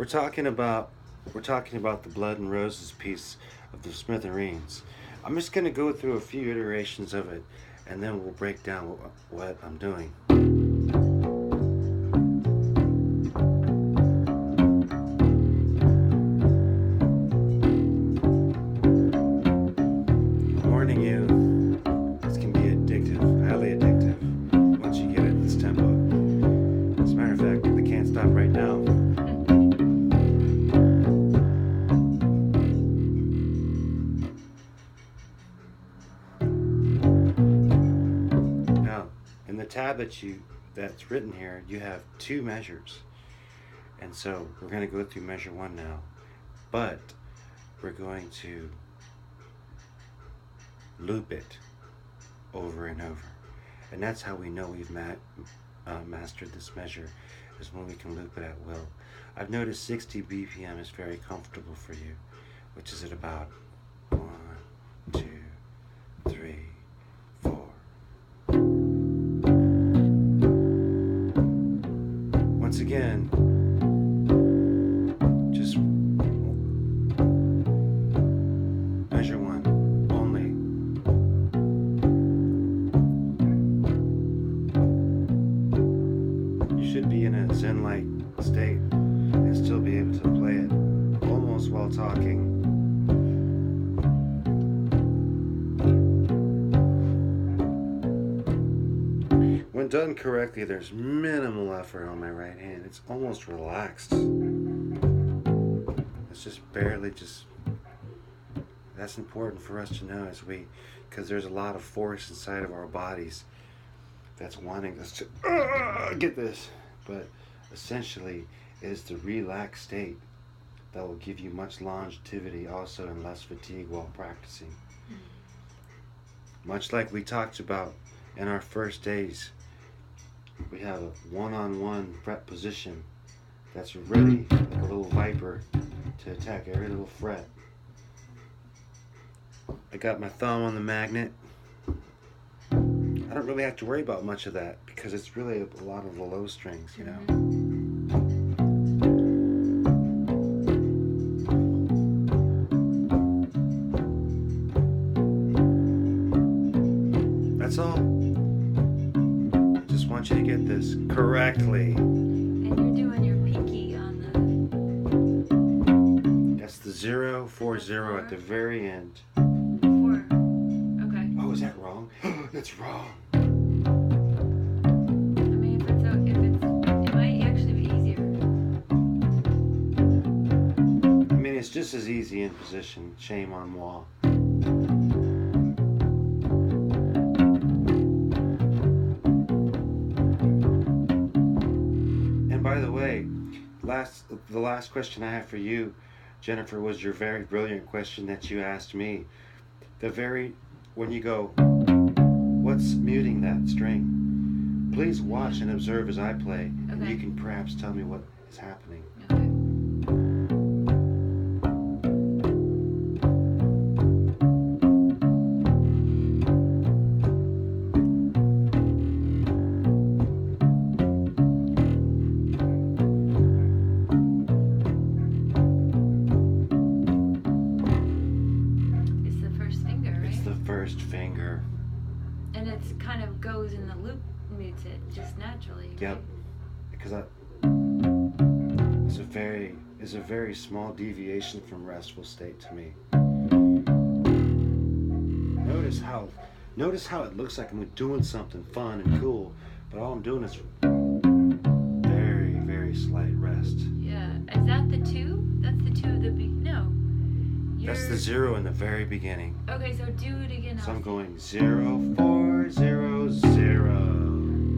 We're talking about the Blood and Roses piece of the Smithereens. I'm just gonna go through a few iterations of it, and then we'll break down what I'm doing. I'm warning you, this can be addictive, highly addictive, once you get it this tempo. As a matter of fact, I can't stop right now. In the tab that's written here, you have two measures, and so we're going to go through measure one now, but we're going to loop it over and over, and that's how we know we've mastered this measure, is when we can loop it at will. I've noticed 60 BPM is very comfortable for you, which is at about 1, 2, 3, 4. Once again, just measure one only. You should be in a Zen-like state and still be able to play it almost while talking. When done correctly, there's minimal effort on my right hand. It's almost relaxed. It's just barely that's important for us to know because there's a lot of force inside of our bodies that's wanting us to get this. But essentially, it is the relaxed state that will give you much longevity also and less fatigue while practicing. Much like we talked about in our first days, we have a one-on-one fret position that's ready like a little viper to attack every little fret. I got my thumb on the magnet. I don't really have to worry about much of that because it's really a lot of the low strings, you know. That's all. Just want you to get this correctly. And you're doing your pinky on the... That's the 0, 4, 0 at the very end. 4. Okay. Oh, is that wrong? It's wrong. I mean, it might actually be easier. I mean, it's just as easy in position. Shame on moi. And by the way, the last question I have for you, Jennifer, was your very brilliant question that you asked me. When you go, what's muting that string? Please watch and observe as I play, and you can perhaps tell me what is happening. Okay. First finger. And it kind of goes in the loop, mutes it just naturally. Right? Yep. Because it's a very small deviation from restful state to me. Notice how it looks like I'm doing something fun and cool, but all I'm doing is very, very slight rest. Yeah. Is that the 2? That's the 2 of the no. That's the 0 in the very beginning. Okay, so do it again. So I'm going 0, 4, 0, 0.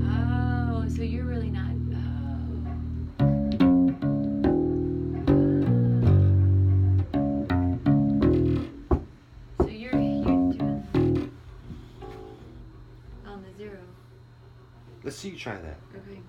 Oh, so you're really not. So you're doing on the 0. Let's see you try that. Okay.